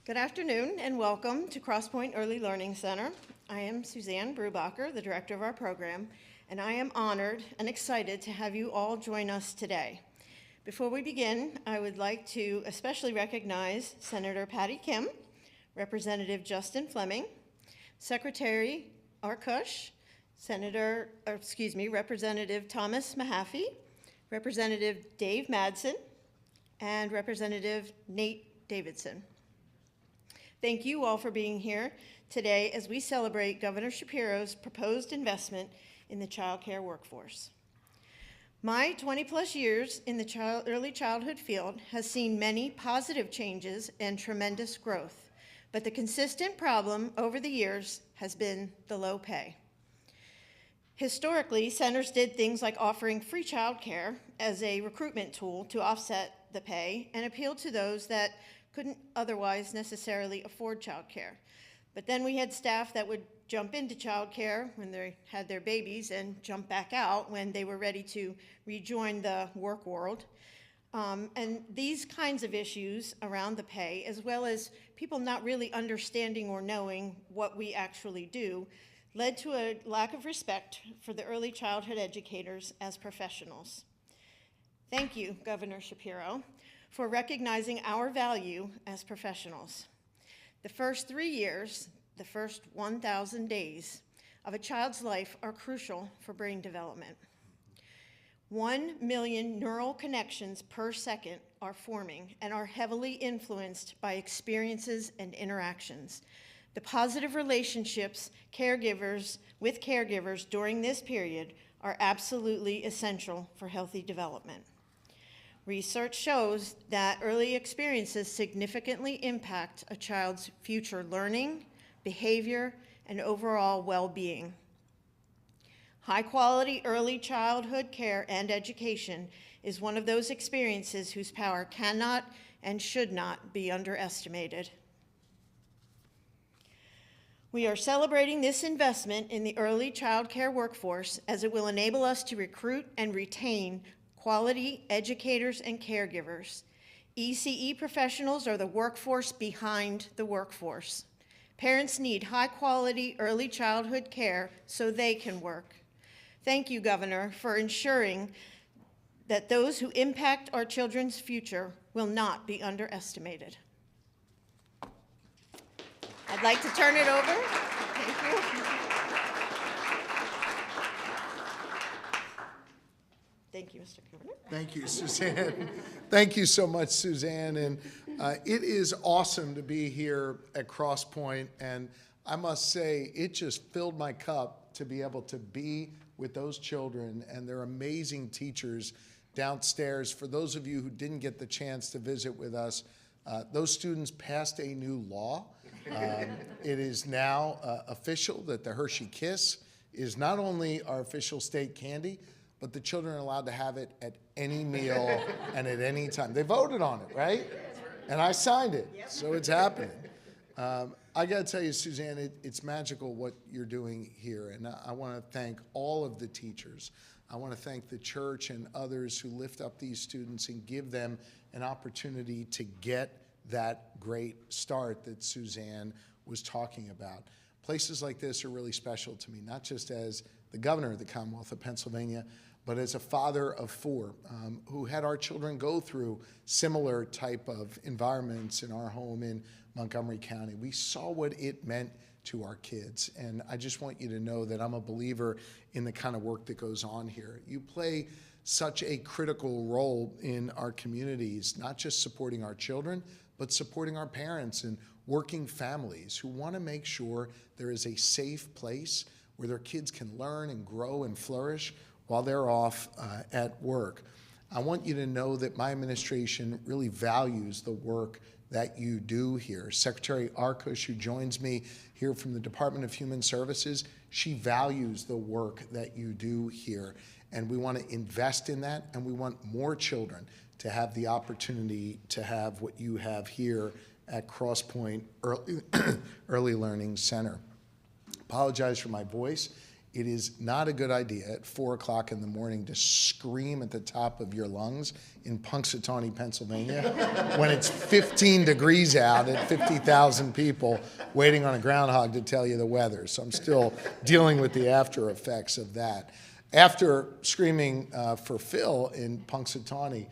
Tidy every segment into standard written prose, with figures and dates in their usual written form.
Good afternoon and welcome to Crosspoint Early Learning Center. I am Suzanne Brubacher, the director of our program, and I am honored and excited to have you all join us today. Before we begin, I would like to especially recognize Senator Patty Kim, Representative Justin Fleming, Secretary Arkush, Representative Thomas Mahaffey, Representative Dave Madsen, and Representative Nate Davidson. Thank you all for being here today as we celebrate Governor Shapiro's proposed investment in the child care workforce. My 20-plus years in the early childhood field has seen many positive changes and tremendous growth, but the consistent problem over the years has been the low pay. Historically, centers did things like offering free child care as a recruitment tool to offset the pay and appeal to those that couldn't otherwise necessarily afford child care. But then we had staff that would jump into child care when they had their babies and jump back out when they were ready to rejoin the work world. And these kinds of issues around the pay, as well as people not really understanding or knowing what we actually do, led to a lack of respect for the early childhood educators as professionals. Thank you, Governor Shapiro, for recognizing our value as professionals. The first 3 years, the first 1,000 days of a child's life are crucial for brain development. 1 million neural connections per second are forming and are heavily influenced by experiences and interactions. The positive relationships with caregivers during this period are absolutely essential for healthy development. Research shows that early experiences significantly impact a child's future learning, behavior, and overall well-being. High-quality early childhood care and education is one of those experiences whose power cannot and should not be underestimated. We are celebrating this investment in the early child care workforce as it will enable us to recruit and retain quality educators and caregivers. ECE professionals are the workforce behind the workforce. Parents need high-quality early childhood care so they can work. Thank you, Governor, for ensuring that those who impact our children's future will not be underestimated. I'd like to turn it over. Thank you. Thank you, Mr. Governor. Thank you, Suzanne. Thank you so much, Suzanne. And it is awesome to be here at Crosspoint. And I must say, it just filled my cup to be able to be with those children and their amazing teachers downstairs. For those of you who didn't get the chance to visit with us, those students passed a new law. It is now official that the Hershey Kiss is not only our official state candy, but the children are allowed to have it at any meal and at any time. They voted on it, right? And I signed it, so it's happening. I got to tell you, Suzanne, it's magical what you're doing here, and I want to thank all of the teachers. I want to thank the church and others who lift up these students and give them an opportunity to get that great start that Suzanne was talking about. Places like this are really special to me, not just as the governor of the Commonwealth of Pennsylvania, but as a father of four who had our children go through similar type of environments in our home in Montgomery County. We saw what it meant to our kids, and I just want you to know that I'm a believer in the kind of work that goes on here. You play such a critical role in our communities, not just supporting our children, but supporting our parents and working families who want to make sure there is a safe place where their kids can learn and grow and flourish while they're off at work. I want you to know that my administration really values the work that you do here. Secretary Arkush, who joins me here from the Department of Human Services, she values the work that you do here. And we want to invest in that, and we want more children to have the opportunity to have what you have here at Crosspoint Early Learning Center. Apologize for my voice. it is not a good idea at 4 o'clock in the morning to scream at the top of your lungs in Punxsutawney, Pennsylvania, when it's 15 degrees out at 50,000 people waiting on a groundhog to tell you the weather. So I'm still dealing with the after effects of that. After screaming for Phil in Punxsutawney,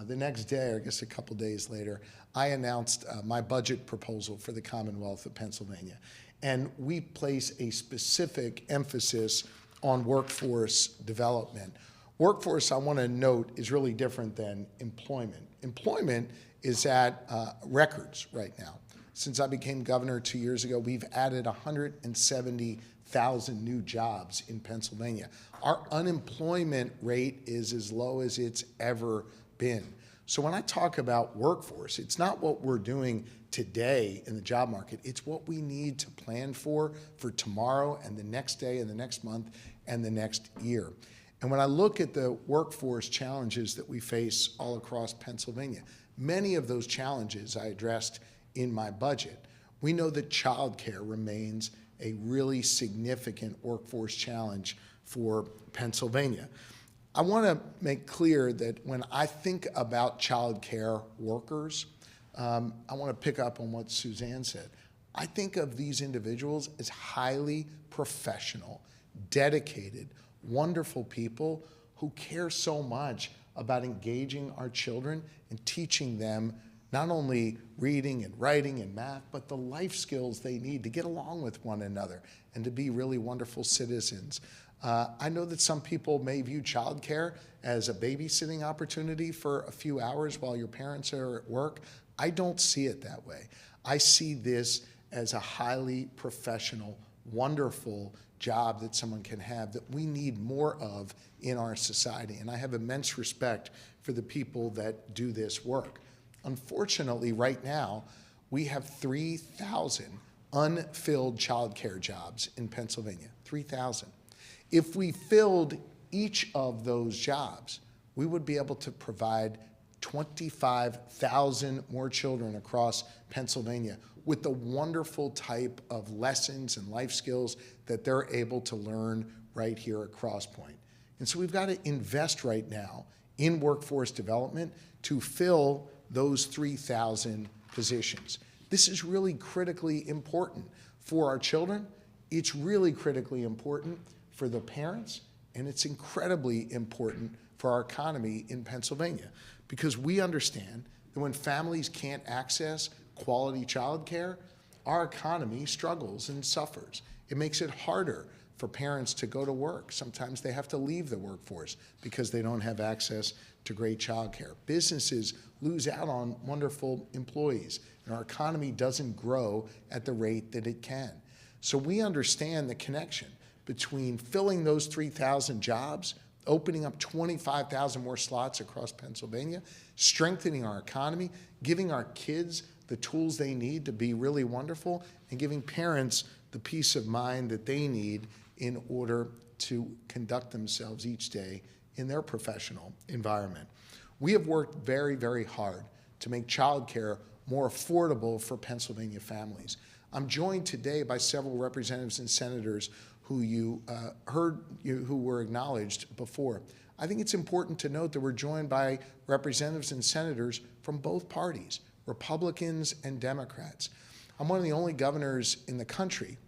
the next day, or I guess a couple days later, I announced my budget proposal for the Commonwealth of Pennsylvania. And we place a specific emphasis on workforce development. Workforce, I want to note, is really different than employment. Employment is at records right now. Since I became governor 2 years ago, we've added 170,000 new jobs in Pennsylvania. Our unemployment rate is as low as it's ever been. So when I talk about workforce, it's not what we're doing today in the job market. It's what we need to plan for tomorrow and the next day and the next month and the next year. And when I look at the workforce challenges that we face all across Pennsylvania, many of those challenges I addressed in my budget. We know that childcare remains a really significant workforce challenge for Pennsylvania. I want to make clear that when I think about childcare workers, I want to pick up on what Suzanne said. I think of these individuals as highly professional, dedicated, wonderful people who care so much about engaging our children and teaching them not only reading and writing and math, but the life skills they need to get along with one another and to be really wonderful citizens. I know that some people may view childcare as a babysitting opportunity for a few hours while your parents are at work. I don't see it that way. I see this as a highly professional, wonderful job that someone can have that we need more of in our society. And I have immense respect for the people that do this work. Unfortunately, right now, we have 3,000 unfilled childcare jobs in Pennsylvania, 3,000. If we filled each of those jobs, we would be able to provide 25,000 more children across Pennsylvania with the wonderful type of lessons and life skills that they're able to learn right here at Crosspoint. And so we've got to invest right now in workforce development to fill those 3,000 positions. This is really critically important for our children. It's really critically important for the parents, and it's incredibly important for our economy in Pennsylvania, because we understand that when families can't access quality childcare, our economy struggles and suffers. It makes it harder for parents to go to work. Sometimes they have to leave the workforce because they don't have access to great childcare. Businesses lose out on wonderful employees, and our economy doesn't grow at the rate that it can. So we understand the connection between filling those 3,000 jobs, opening up 25,000 more slots across Pennsylvania, strengthening our economy, giving our kids the tools they need to be really wonderful, and giving parents the peace of mind that they need in order to conduct themselves each day in their professional environment. We have worked very, very hard to make childcare more affordable for Pennsylvania families. I'm joined today by several representatives and senators who you heard, who were acknowledged before. I think it's important to note that we're joined by representatives and senators from both parties, Republicans and Democrats. I'm one of the only governors in the country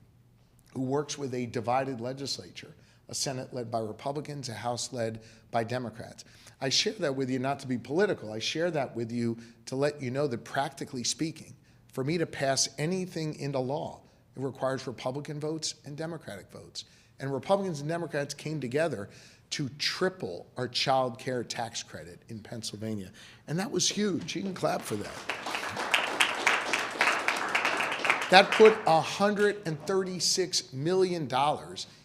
who works with a divided legislature, a Senate led by Republicans, a House led by Democrats. I share that with you not to be political. I share that with you to let you know that practically speaking, for me to pass anything into law, it requires Republican votes and Democratic votes. And Republicans and Democrats came together to triple our child care tax credit in Pennsylvania. And that was huge. You can clap for that. That put $136 million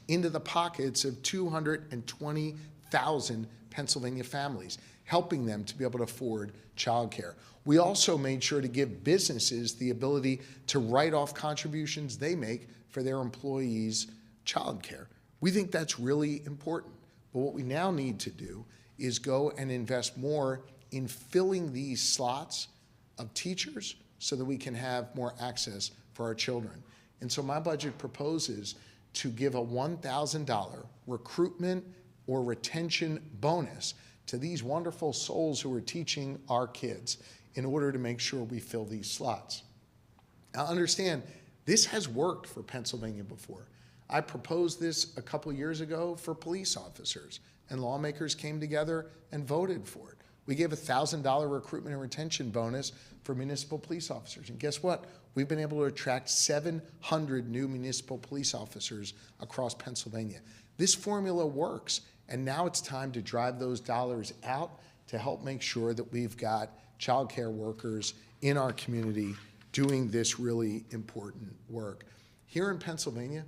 into the pockets of 220,000 Pennsylvania families, helping them to be able to afford child care. We also made sure to give businesses the ability to write off contributions they make for their employees' child care. We think that's really important. But what we now need to do is go and invest more in filling these slots of teachers so that we can have more access for our children. And so my budget proposes to give a $1,000 recruitment or retention bonus to these wonderful souls who are teaching our kids in order to make sure we fill these slots. Now understand, this has worked for Pennsylvania before. I proposed this a couple years ago for police officers, and lawmakers came together and voted for it. We gave a $1,000 recruitment and retention bonus for municipal police officers. And guess what? We've been able to attract 700 new municipal police officers across Pennsylvania. This formula works, and now it's time to drive those dollars out to help make sure that we've got child care workers in our community doing this really important work. Here in Pennsylvania,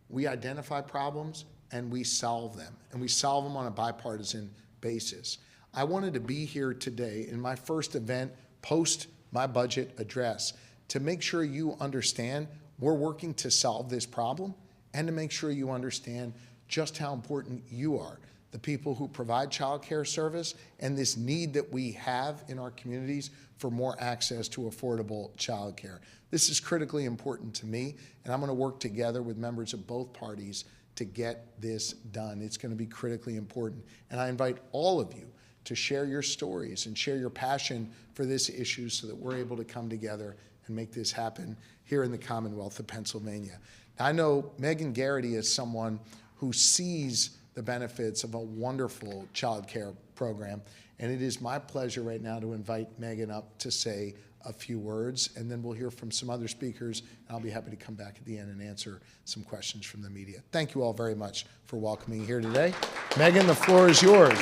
we identify problems and we solve them, and we solve them on a bipartisan basis. I wanted to be here today in my first event post my budget address to make sure you understand we're working to solve this problem, and to make sure you understand just how important you are, the people who provide child care service, and this need that we have in our communities for more access to affordable child care. This is critically important to me, and I'm going to work together with members of both parties to get this done. It's going to be critically important, and I invite all of you to share your stories and share your passion for this issue so that we're able to come together and make this happen here in the Commonwealth of Pennsylvania. Now, I know Megan Garrity is someone who sees the benefits of a wonderful child care program, and it is my pleasure right now to invite Megan up to say a few words, and then we'll hear from some other speakers, and I'll be happy to come back at the end and answer some questions from the media. Thank you all very much for welcoming me here today. Megan, the floor is yours.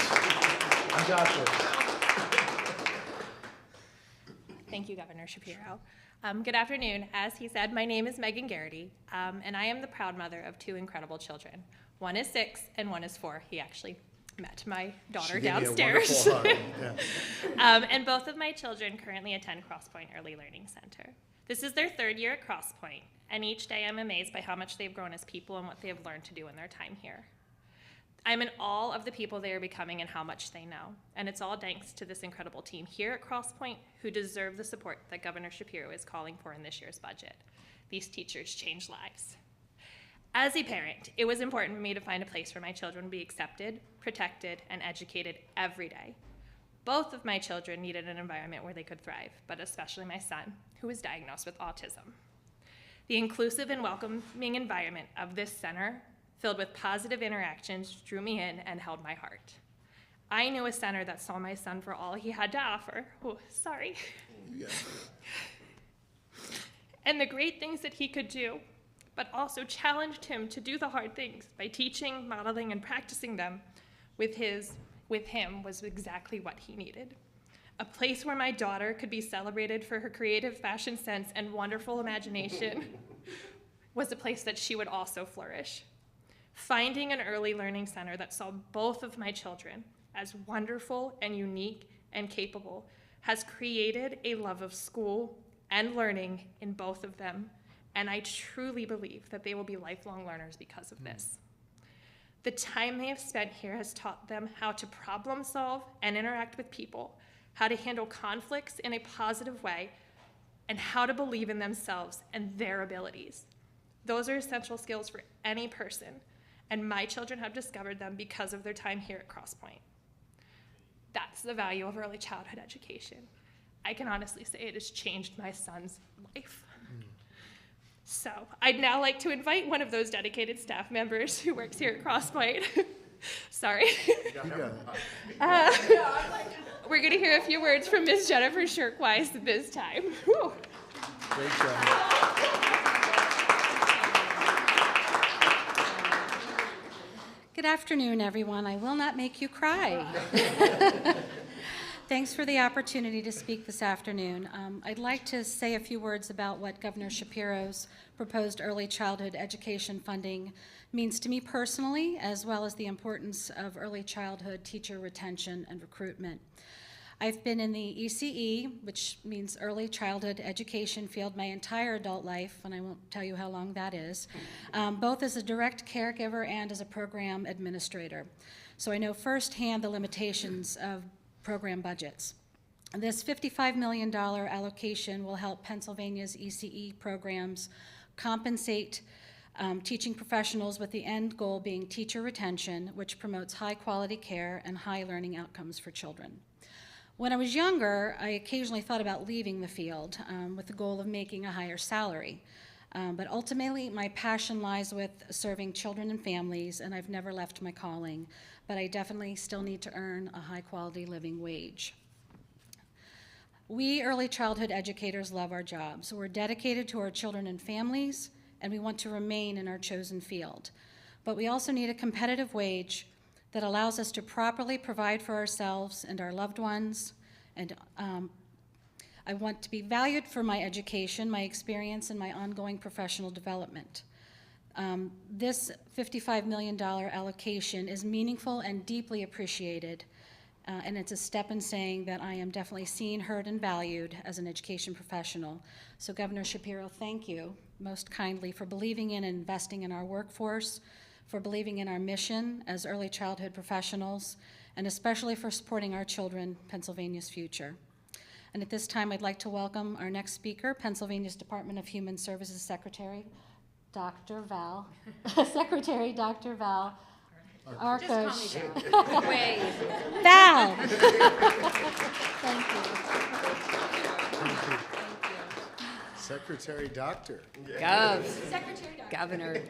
I'm Joshua. Thank you, Governor Shapiro. Good afternoon. As he said, my name is Megan Garrity, and I am the proud mother of two incredible children. One is 6 and one is 4. He actually met my daughter downstairs. Yeah. And both of my children currently attend Crosspoint Early Learning Center. This is their 3rd year at Crosspoint, and each day I'm amazed by how much they've grown as people and what they have learned to do in their time here. I'm in awe of the people they are becoming and how much they know, and it's all thanks to this incredible team here at Crosspoint who deserve the support that Governor Shapiro is calling for in this year's budget. These teachers change lives. As a parent, it was important for me to find a place where my children would be accepted, protected, and educated every day. Both of my children needed an environment where they could thrive, but especially my son, who was diagnosed with autism. The inclusive and welcoming environment of this center, filled with positive interactions, drew me in and held my heart. I knew a center that saw my son for all he had to offer. Oh, sorry. Yeah. And the great things that he could do, but also challenged him to do the hard things by teaching, modeling, and practicing them with him was exactly what he needed. A place where my daughter could be celebrated for her creative fashion sense and wonderful imagination was a place that she would also flourish. Finding an early learning center that saw both of my children as wonderful and unique and capable has created a love of school and learning in both of them, and I truly believe that they will be lifelong learners because of this. The time they have spent here has taught them how to problem solve and interact with people, how to handle conflicts in a positive way, and how to believe in themselves and their abilities. Those are essential skills for any person, and my children have discovered them because of their time here at Crosspoint. That's the value of early childhood education. I can honestly say it has changed my son's life. So I'd now like to invite one of those dedicated staff members who works here at Crosspoint. Sorry. We're going to hear a few words from Ms. Jennifer Shirkwise at this time. Whew. Great job. Good afternoon, everyone. I will not make you cry. Thanks for the opportunity to speak this afternoon. I'd like to say a few words about what Governor Shapiro's proposed early childhood education funding means to me personally, as well as the importance of early childhood teacher retention and recruitment. I've been in the ECE, which means early childhood education field, my entire adult life, and I won't tell you how long that is, both as a direct caregiver and as a program administrator. So I know firsthand the limitations of program budgets. This $55 million allocation will help Pennsylvania's ECE programs compensate teaching professionals with the end goal being teacher retention, which promotes high-quality care and high learning outcomes for children. When I was younger, I occasionally thought about leaving the field with the goal of making a higher salary. But ultimately, my passion lies with serving children and families, and I've never left my calling. But I definitely still need to earn a high-quality living wage. We early childhood educators love our jobs. We're dedicated to our children and families, and we want to remain in our chosen field. But we also need a competitive wage that allows us to properly provide for ourselves and our loved ones. And I want to be valued for my education, my experience, and my ongoing professional development. This $55 million allocation is meaningful and deeply appreciated, and it's a step in saying that I am definitely seen, heard, and valued as an education professional. So Governor Shapiro, thank you most kindly for believing in and investing in our workforce, for believing in our mission as early childhood professionals, and especially for supporting our children, Pennsylvania's future. And at this time, I'd like to welcome our next speaker, Pennsylvania's Department of Human Services Secretary, Dr. Val. Secretary Dr. Val Arkush. Just call me Val. Wait. Val! Thank you. Secretary Doctor. Governor.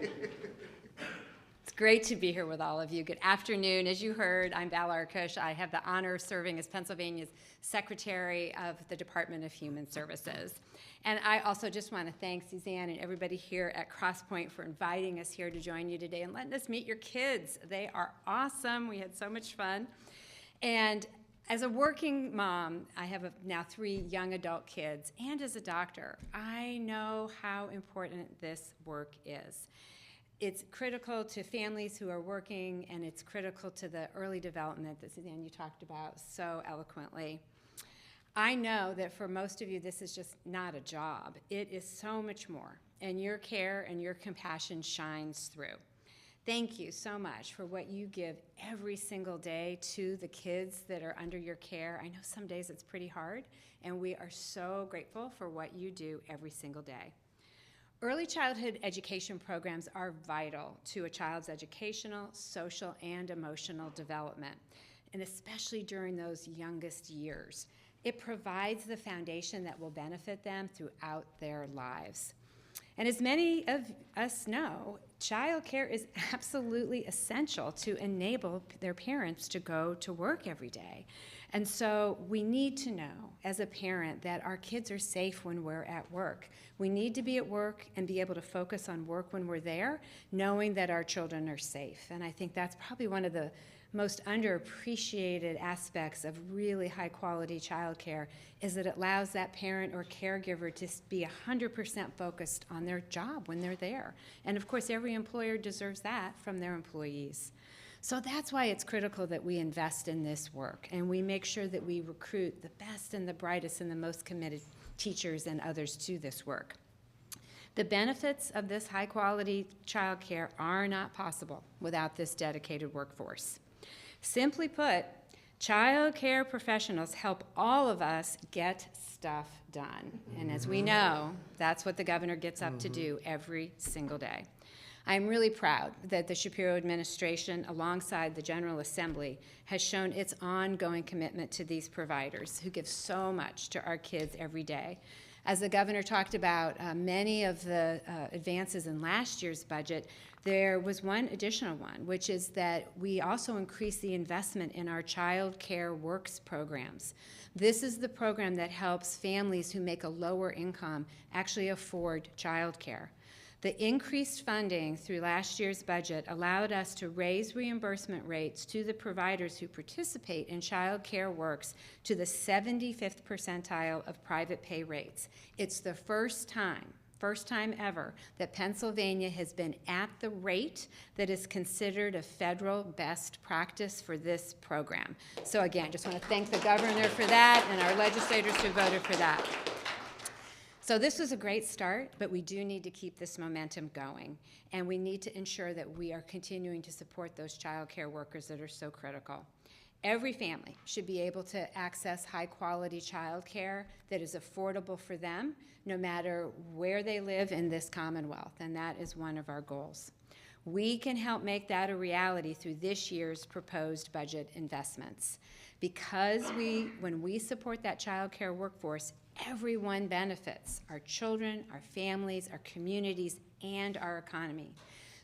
It's great to be here with all of you. Good afternoon. As you heard, I'm Val Arkush. I have the honor of serving as Pennsylvania's Secretary of the Department of Human Services. And I also just want to thank Suzanne and everybody here at Crosspoint for inviting us here to join you today and letting us meet your kids. They are awesome. We had so much fun. And as a working mom, I have now 3 young adult kids, and as a doctor, I know how important this work is. It's critical to families who are working, and it's critical to the early development that Suzanne, you talked about so eloquently. I know that for most of you, this is just not a job. It is so much more, and your care and your compassion shines through. Thank you so much for what you give every single day to the kids that are under your care. I know some days it's pretty hard, and we are so grateful for what you do every single day. Early childhood education programs are vital to a child's educational, social, and emotional development, and especially during those youngest years. It provides the foundation that will benefit them throughout their lives. And as many of us know, childcare is absolutely essential to enable their parents to go to work every day. And so we need to know, as a parent, that our kids are safe when we're at work. We need to be at work and be able to focus on work when we're there, knowing that our children are safe. And I think that's probably one of the most underappreciated aspects of really high-quality childcare is that it allows that parent or caregiver to be 100% focused on their job when they're there. And of course, every employer deserves that from their employees. So that's why it's critical that we invest in this work and we make sure that we recruit the best and the brightest and the most committed teachers and others to this work. The benefits of this high-quality childcare are not possible without this dedicated workforce. Simply put, child care professionals help all of us get stuff done. And as we know, that's what the governor gets up to do every single day. I'm really proud that the Shapiro administration, alongside the General Assembly, has shown its ongoing commitment to these providers who give so much to our kids every day. As the governor talked about many of the advances in last year's budget, there was one additional one, which is that we also increased the investment in our child care works programs. This is the program that helps families who make a lower income actually afford child care. The increased funding through last year's budget allowed us to raise reimbursement rates to the providers who participate in child care works to the 75th percentile of private pay rates. It's the first time ever that Pennsylvania has been at the rate that is considered a federal best practice for this program. So again, just want to thank the governor for that and our legislators who voted for that. So this was a great start, but we do need to keep this momentum going, and we need to ensure that we are continuing to support those child care workers that are so critical. Every family should be able to access high-quality childcare that is affordable for them, no matter where they live in this Commonwealth, and that is one of our goals. We can help make that a reality through this year's proposed budget investments. Because when we support that childcare workforce, everyone benefits: our children, our families, our communities, and our economy.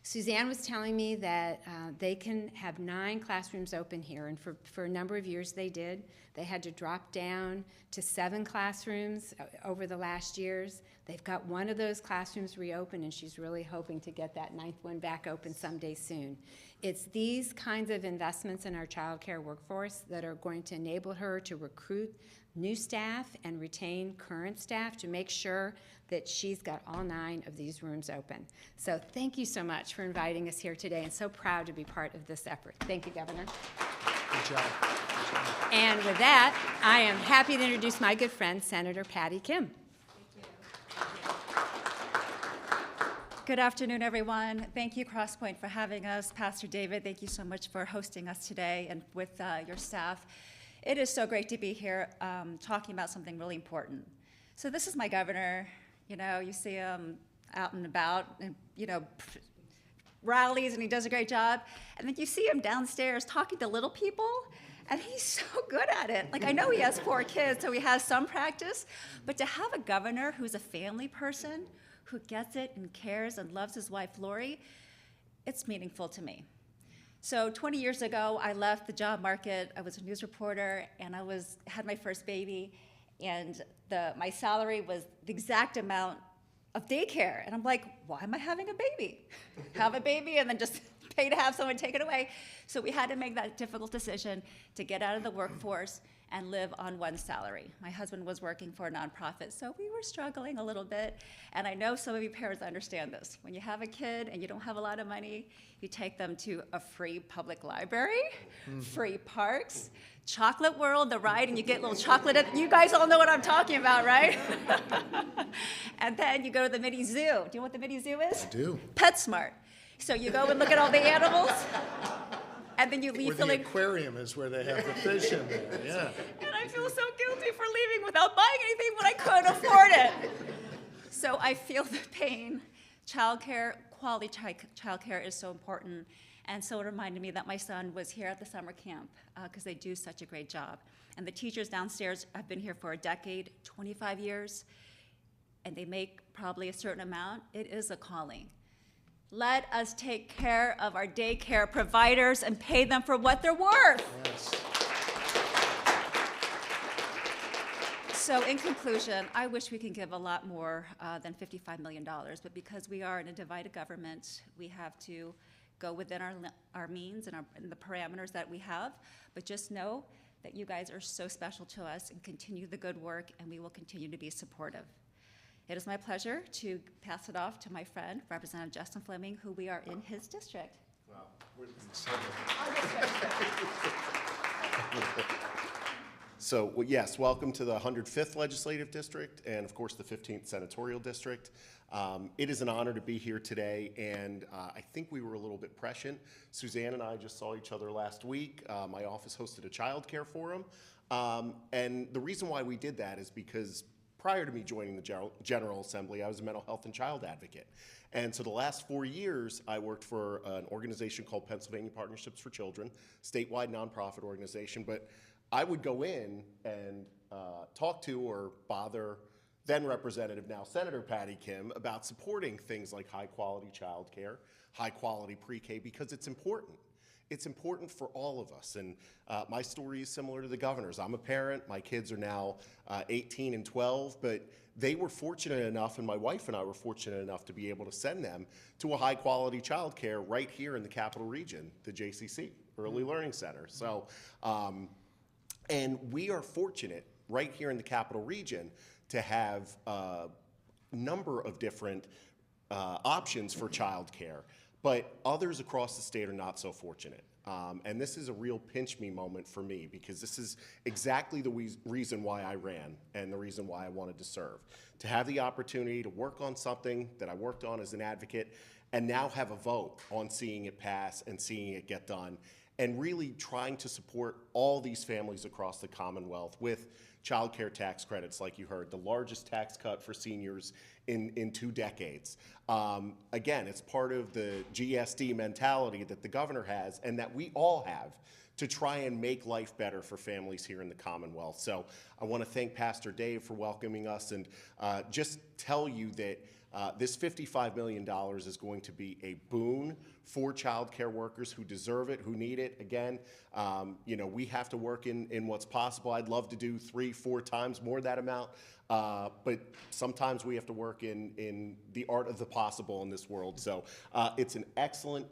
Suzanne was telling me that they can have 9 classrooms open here, and for a number of years they did. They had to drop down to 7 classrooms over the last years. They've got one of those classrooms reopened, and she's really hoping to get that 9th one back open someday soon. It's these kinds of investments in our child care workforce that are going to enable her to recruit new staff and retain current staff to make sure that she's got all 9 of these rooms open. So thank you so much for inviting us here today, and so proud to be part of this effort. Thank you, Governor. Good job. And with that, I am happy to introduce my good friend, Senator Patty Kim. Good afternoon, everyone. Thank you, Crosspoint, for having us. Pastor David, thank you so much for hosting us today and with your staff. It is so great to be here talking about something really important. So this is my governor. You know, you see him out and about, and, you know, rallies, and he does a great job. And then you see him downstairs talking to little people, and he's so good at it. Like, I know he has 4 kids, so he has some practice, but to have a governor who's a family person, who gets it and cares and loves his wife, Lori, it's meaningful to me. So 20 years ago, I left the job market. I was a news reporter, and I had my first baby, and my salary was the exact amount of daycare. And I'm like, why am I having a baby? Have a baby and then just pay to have someone take it away. So we had to make that difficult decision to get out of the workforce and live on one salary. My husband was working for a nonprofit, so we were struggling a little bit. And I know some of you parents understand this. When you have a kid and you don't have a lot of money, you take them to a free public library, free parks, Chocolate World, the ride, and you get little chocolate. You guys all know what I'm talking about, right? And then you go to the mini zoo. Do you know what the mini zoo is? I do. PetSmart. So you go and look at all the animals, and then you leave Where the feeling. aquarium is where they have the fish in there, yeah. And I feel so guilty for leaving without buying anything when I couldn't afford it. So I feel the pain. Childcare, quality childcare is so important. And so it reminded me that my son was here at the summer camp because they do such a great job. And the teachers downstairs have been here for a decade, 25 years, and they make probably a certain amount. It is a calling. Let us take care of our daycare providers and pay them for what they're worth. Yes. So in conclusion, I wish we can give a lot more than $55 million, but because we are in a divided government, we have to go within our means and the parameters that we have. But just know that you guys are so special to us, and continue the good work, and we will continue to be supportive. It is my pleasure to pass it off to my friend, Representative Justin Fleming, who we are in his district. Wow. We're excited. So, well, yes, welcome to the 105th Legislative District and, of course, the 15th Senatorial District. It is an honor to be here today, and I think we were a little bit prescient. Suzanne and I just saw each other last week. My office hosted a child care forum, and the reason why we did that is because prior to me joining the General Assembly, I was a mental health and child advocate. And so the last 4 years, I worked for an organization called Pennsylvania Partnerships for Children, statewide nonprofit organization, but I would go in and talk to or bother then Representative, now Senator Patty Kim, about supporting things like high-quality childcare, high-quality pre-K, because it's important. It's important for all of us, and my story is similar to the governor's. I'm a parent. My kids are now 18 and 12, but they were fortunate enough, and my wife and I were fortunate enough to be able to send them to a high-quality childcare right here in the Capital Region, the JCC, Early Learning Center. So, and we are fortunate right here in the Capital Region to have a number of different options for childcare, but others across the state are not so fortunate. And this is a real pinch me moment for me, because this is exactly the reason why I ran and the reason why I wanted to serve. To have the opportunity to work on something that I worked on as an advocate and now have a vote on seeing it pass and seeing it get done. and really trying to support all these families across the Commonwealth with child care tax credits, like you heard, the largest tax cut for seniors in 2 decades. Again, it's part of the GSD mentality that the governor has and that we all have to try and make life better for families here in the Commonwealth. So I want to thank Pastor Dave for welcoming us and just tell you that this $55 million is going to be a boon for child care workers who deserve it, who need it. Again, we have to work in what's possible. I'd love to do 3-4 times more that amount, but sometimes we have to work in the art of the possible in this world. So it's an excellent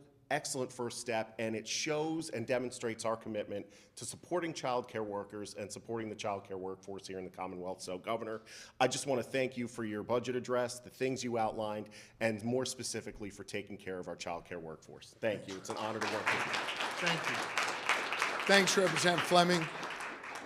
first step, and it shows and demonstrates our commitment to supporting child care workers and supporting the child care workforce here in the Commonwealth. So, Governor, I just want to thank you for your budget address, the things you outlined, and more specifically for taking care of our child care workforce. Thank you. It's an honor to work with you. Thank you. Thanks, Representative Fleming.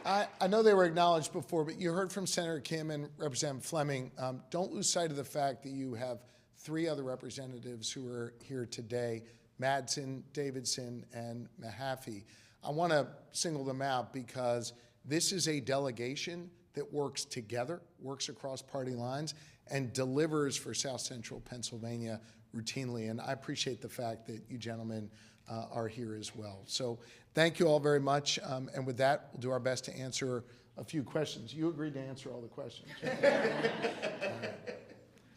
I know they were acknowledged before, but you heard from Senator Kim and Representative Fleming. Don't lose sight of the fact that you have 3 other representatives who are here today: Madsen, Davidson, and Mahaffey. I want to single them out because this is a delegation that works together, works across party lines, and delivers for South Central Pennsylvania routinely. And I appreciate the fact that you gentlemen are here as well. So thank you all very much. And with that, we'll do our best to answer a few questions. You agreed to answer all the questions.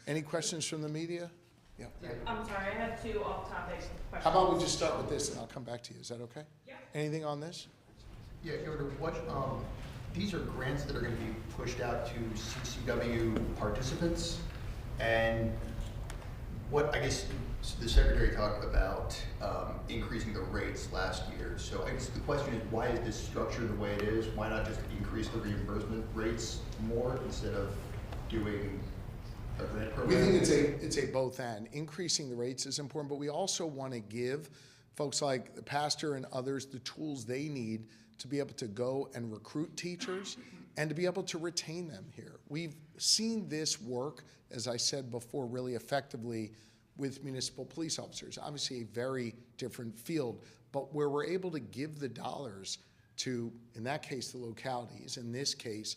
Any questions from the media? Yeah. I'm sorry, I have 2 off-topic questions. How about we just start with this and I'll come back to you. Is that okay? Yeah. Anything on this? Yeah, Governor, these are grants that are going to be pushed out to CCW participants, and what, I guess, the Secretary talked about increasing the rates last year. So I guess the question is, why is this structured the way it is? Why not just increase the reimbursement rates more instead of doing a grant program? We think it's a both and. Increasing the rates is important, but we also want to give folks like the pastor and others the tools they need to be able to go and recruit teachers and to be able to retain them here. We've seen this work, as I said before, really effectively with municipal police officers. Obviously a very different field, but where we're able to give the dollars to, in that case, the localities, in this case,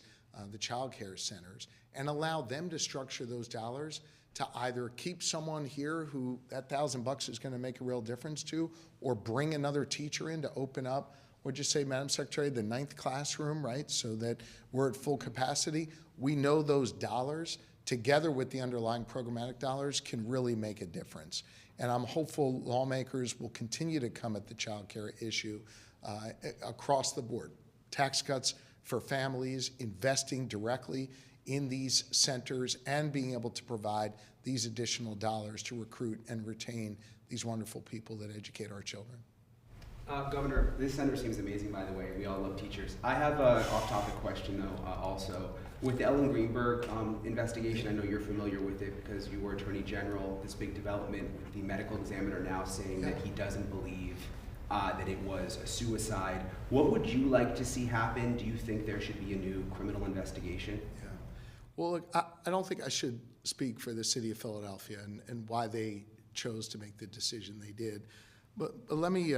the child care centers, and allow them to structure those dollars to either keep someone here who that $1,000 is going to make a real difference to, or bring another teacher in to open up, or just say, Madam Secretary, the 9th classroom, right, so that we're at full capacity. We know those dollars, together with the underlying programmatic dollars, can really make a difference. And I'm hopeful lawmakers will continue to come at the child care issue across the board. Tax cuts for families, investing directly in these centers, and being able to provide these additional dollars to recruit and retain these wonderful people that educate our children. Governor, this center seems amazing, by the way. We all love teachers. I have an off-topic question, though, also. With the Ellen Greenberg investigation, I know you're familiar with it because you were Attorney General. This big development, the medical examiner now saying that he doesn't believe that it was a suicide. What would you like to see happen? Do you think there should be a new criminal investigation? Yeah. Well, look, I don't think I should speak for the city of Philadelphia and why they chose to make the decision they did. But let me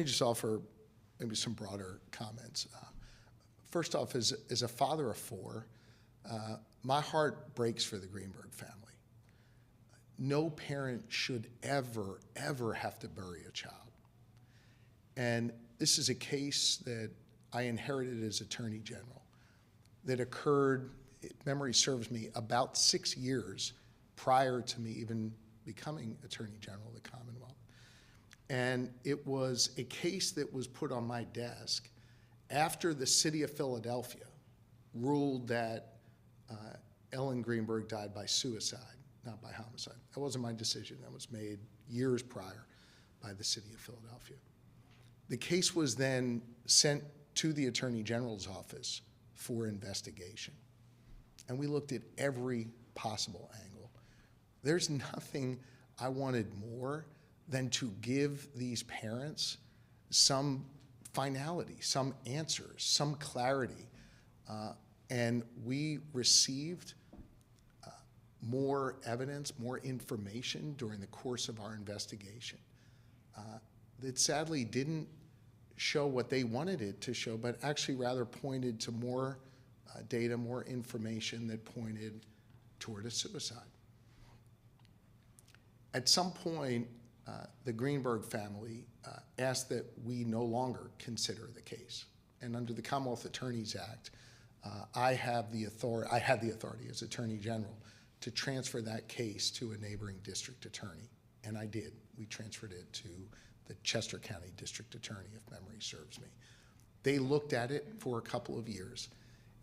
just offer maybe some broader comments. First off, as a father of 4, my heart breaks for the Greenberg family. No parent should ever, ever have to bury a child. And this is a case that I inherited as Attorney General that occurred, if memory serves me, about 6 years prior to me even becoming Attorney General of the Commonwealth. And it was a case that was put on my desk after the city of Philadelphia ruled that Ellen Greenberg died by suicide, not by homicide. That wasn't my decision. That was made years prior by the city of Philadelphia. The case was then sent to the Attorney General's office for investigation. And we looked at every possible angle. There's nothing I wanted more than to give these parents some finality, some answers, some clarity. And we received more evidence, more information during the course of our investigation. that sadly didn't show what they wanted it to show, but actually rather pointed to more data, more information that pointed toward a suicide. At some point, the Greenberg family asked that we no longer consider the case. And under the Commonwealth Attorneys Act, I had the authority as Attorney General to transfer that case to a neighboring district attorney, and I did. We transferred it to the Chester County District Attorney, if memory serves me. They looked at it for a couple of years,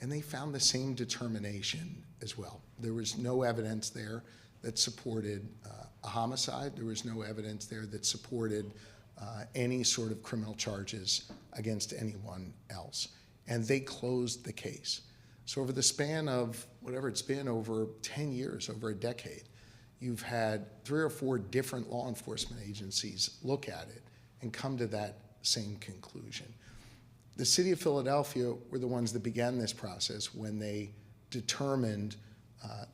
and they found the same determination as well. There was no evidence there that supported a homicide. There was no evidence there that supported any sort of criminal charges against anyone else. And they closed the case. So over the span of whatever it's been, over 10 years, over a decade, you've had 3 or 4 different law enforcement agencies look at it and come to that same conclusion. The city of Philadelphia were the ones that began this process when they determined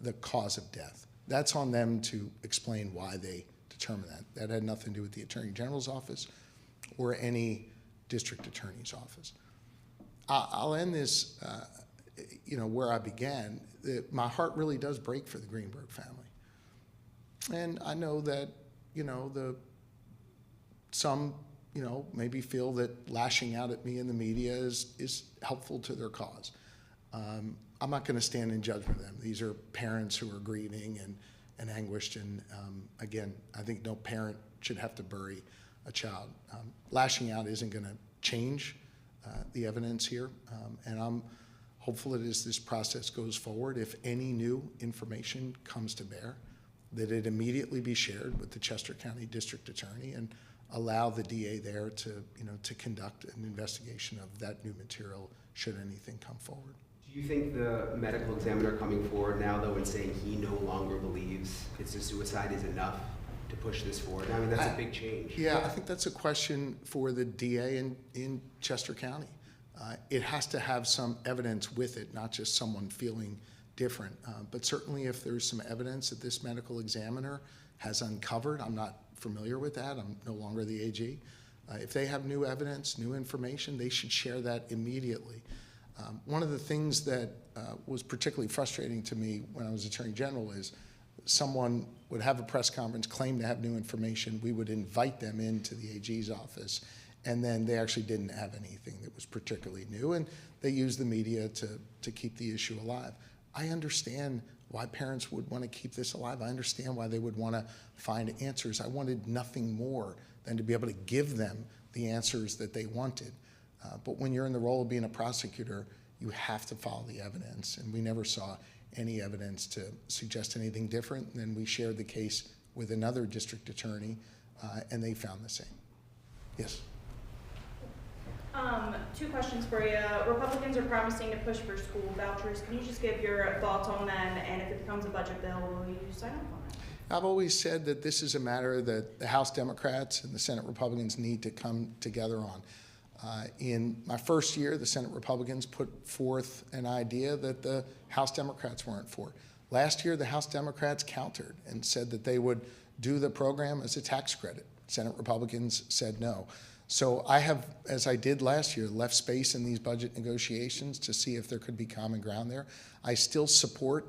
the cause of death. That's on them to explain why they determined that. That had nothing to do with the Attorney General's office or any district attorney's office. I'll end this, where I began. My heart really does break for the Greenberg family. And I know that, some, maybe feel that lashing out at me in the media is helpful to their cause. I'm not going to stand in judgment of them. These are parents who are grieving and anguished. And again, I think no parent should have to bury a child. Lashing out isn't going to change the evidence here. And I'm hopeful that as this process goes forward, if any new information comes to bear, that it immediately be shared with the Chester County District Attorney and allow the DA there to conduct an investigation of that new material should anything come forward. Do you think the medical examiner coming forward now, though, and saying he no longer believes it's a suicide is enough to push this forward? I mean, that's a big change. Yeah, I think that's a question for the DA in Chester County. It has to have some evidence with it, not just someone feeling different. But certainly if there's some evidence that this medical examiner has uncovered, I'm not familiar with that, I'm no longer the AG. If they have new evidence, new information, they should share that immediately. One of the things that was particularly frustrating to me when I was Attorney General is someone would have a press conference, claim to have new information, we would invite them into the AG's office, and then they actually didn't have anything that was particularly new, and they used the media to keep the issue alive. I understand why parents would want to keep this alive. I understand why they would want to find answers. I wanted nothing more than to be able to give them the answers that they wanted. But when you're in the role of being a prosecutor, you have to follow the evidence, and we never saw any evidence to suggest anything different. And then we shared the case with another district attorney, and they found the same. Yes? 2 questions for you. Republicans are promising to push for school vouchers. Can you just give your thoughts on them, and if it becomes a budget bill, will you sign up on it? I've always said that this is a matter that the House Democrats and the Senate Republicans need to come together on. In my first year, the Senate Republicans put forth an idea that the House Democrats weren't for. Last year, the House Democrats countered and said that they would do the program as a tax credit. Senate Republicans said no. So I have, as I did last year, left space in these budget negotiations to see if there could be common ground there. I still support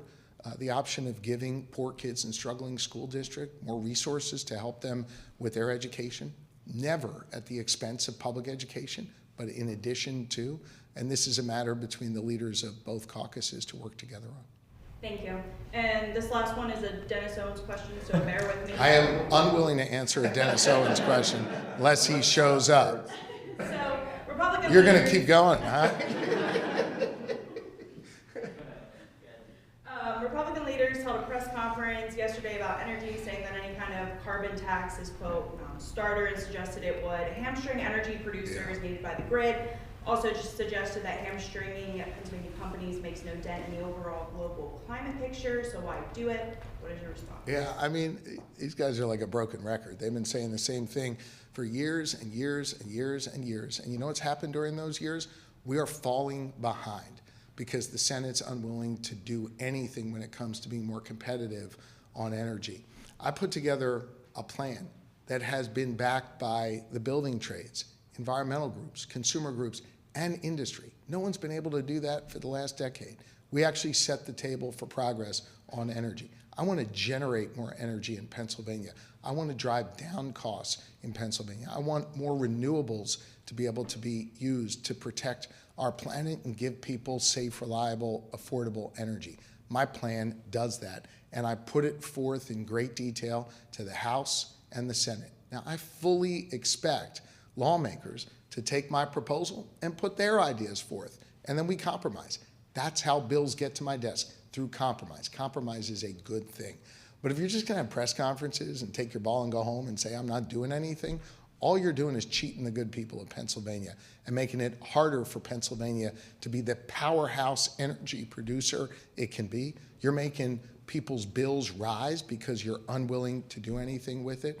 the option of giving poor kids in struggling school district more resources to help them with their education. Never at the expense of public education, but in addition to, and this is a matter between the leaders of both caucuses to work together on. Thank you. And this last one is a Dennis Owens question, so bear with me. I am unwilling to answer a Dennis Owens question unless he shows up. So, Republican You're going to leaders- keep going, huh? Republican leaders held a press conference yesterday about energy, saying that any kind of carbon tax is, quote, non-starter, and suggested it would hamstring energy producers needed by the grid. Also just suggested that hamstringing Pennsylvania companies makes no dent in the overall global climate picture, so why do it? What is your response? Yeah, I mean, these guys are like a broken record. They've been saying the same thing for years and years and years and years. And you know what's happened during those years? We are falling behind because the Senate's unwilling to do anything when it comes to being more competitive on energy. I put together a plan that has been backed by the building trades, environmental groups, consumer groups, and industry. No one's been able to do that for the last decade. We actually set the table for progress on energy. I want to generate more energy in Pennsylvania. I want to drive down costs in Pennsylvania. I want more renewables to be able to be used to protect our planet and give people safe, reliable, affordable energy. My plan does that, and I put it forth in great detail to the House and the Senate. Now, I fully expect lawmakers to take my proposal and put their ideas forth, and then we compromise. That's how bills get to my desk, through compromise. Compromise is a good thing. But if you're just going to have press conferences and take your ball and go home and say, I'm not doing anything, all you're doing is cheating the good people of Pennsylvania and making it harder for Pennsylvania to be the powerhouse energy producer it can be. You're making people's bills rise because you're unwilling to do anything with it.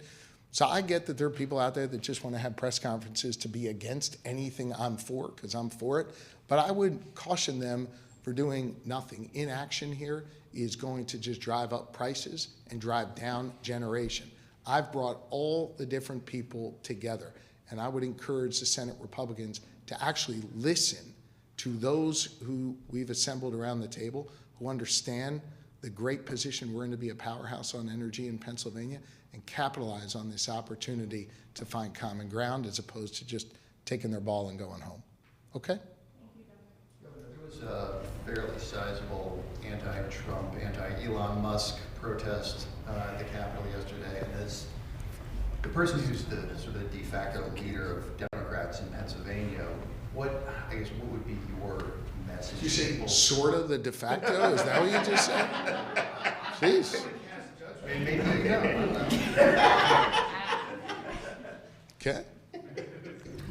So I get that there are people out there that just want to have press conferences to be against anything I'm for, because I'm for it. But I would caution them for doing nothing. Inaction here is going to just drive up prices and drive down generation. I've brought all the different people together, and I would encourage the Senate Republicans to actually listen to those who we've assembled around the table, who understand the great position we're in to be a powerhouse on energy in Pennsylvania, and capitalize on this opportunity to find common ground as opposed to just taking their ball and going home. Okay? Governor, there was a fairly sizable anti-Trump, anti-Elon Musk protest at the Capitol yesterday, and as the person who's the sort of de facto leader of Democrats in Pennsylvania, what would be your message? Did you say people? sort of the de facto? Is that what you just said? Jeez. I mean, maybe you know. Okay.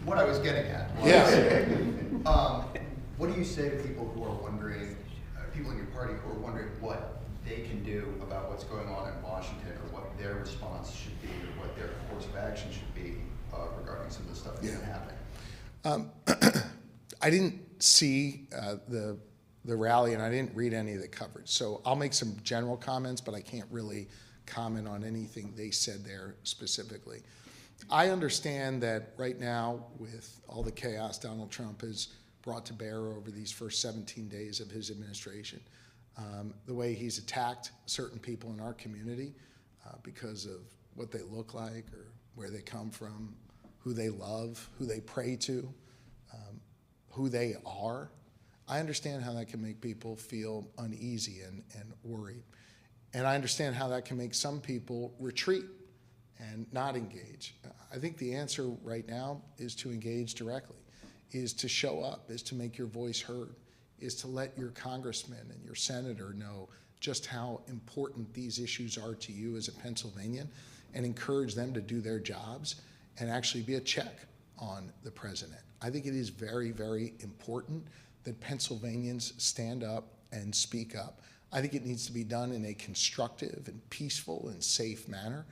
What I was getting at was, what do you say to people who are wondering, people in your party who are wondering what they can do about what's going on in Washington, or what their response should be, or what their course of action should be regarding some of the stuff that's been happening? I didn't see the rally, and I didn't read any of the coverage. So I'll make some general comments, but I can't really comment on anything they said there specifically. I understand that right now, with all the chaos Donald Trump has brought to bear over these first 17 days of his administration, the way he's attacked certain people in our community because of what they look like or where they come from, who they love, who they pray to, who they are. I understand how that can make people feel uneasy and worried. And I understand how that can make some people retreat and not engage. I think the answer right now is to engage directly, is to show up, is to make your voice heard, is to let your congressman and your senator know just how important these issues are to you as a Pennsylvanian, and encourage them to do their jobs and actually be a check on the president. I think it is very, very important that Pennsylvanians stand up and speak up. I think it needs to be done in a constructive and peaceful and safe manner.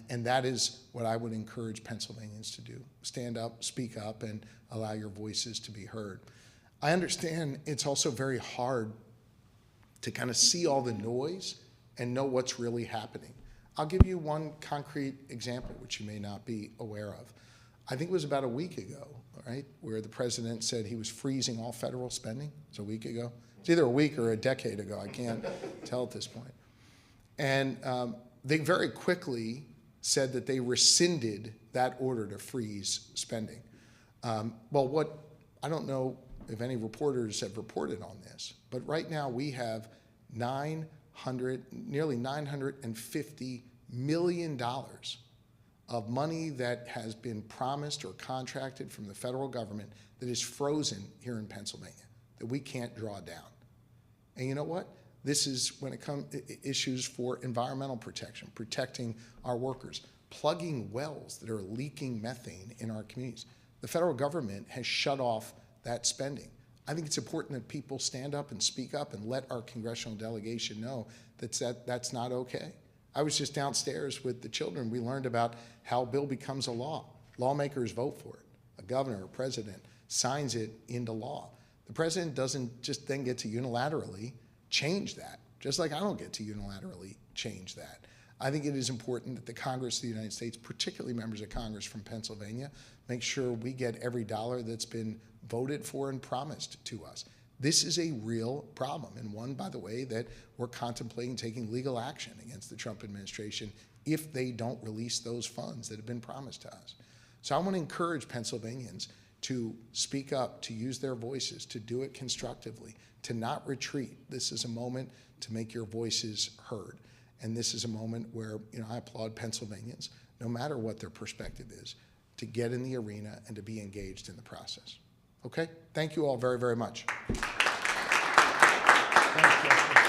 And that is what I would encourage Pennsylvanians to do. Stand up, speak up, and allow your voices to be heard. I understand it's also very hard to kind of see all the noise and know what's really happening. I'll give you one concrete example, which you may not be aware of. I think it was about a week ago, right, where the president said he was freezing all federal spending. It's a week ago. It's either a week or a decade ago. I can't tell at this point. And they very quickly said that they rescinded that order to freeze spending. Well, I don't know if any reporters have reported on this, but right now we have nearly $950 million of money that has been promised or contracted from the federal government that is frozen here in Pennsylvania, that we can't draw down. And you know what? This is when it comes issues for environmental protection, protecting our workers, plugging wells that are leaking methane in our communities. The federal government has shut off that spending. I think it's important that people stand up and speak up and let our congressional delegation know that's not okay. I was just downstairs with the children. We learned about how a bill becomes a law. Lawmakers vote for it. A governor or president signs it into law. The president doesn't just then get to unilaterally change that, just like I don't get to unilaterally change that. I think it is important that the Congress of the United States, particularly members of Congress from Pennsylvania, make sure we get every dollar that's been voted for and promised to us. This is a real problem, and one, by the way, that we're contemplating taking legal action against the Trump administration if they don't release those funds that have been promised to us. So I want to encourage Pennsylvanians to speak up, to use their voices, to do it constructively, to not retreat. This is a moment to make your voices heard. And this is a moment where, I applaud Pennsylvanians, no matter what their perspective is, to get in the arena and to be engaged in the process. Okay? Thank you all very, very much. Thanks, Justin.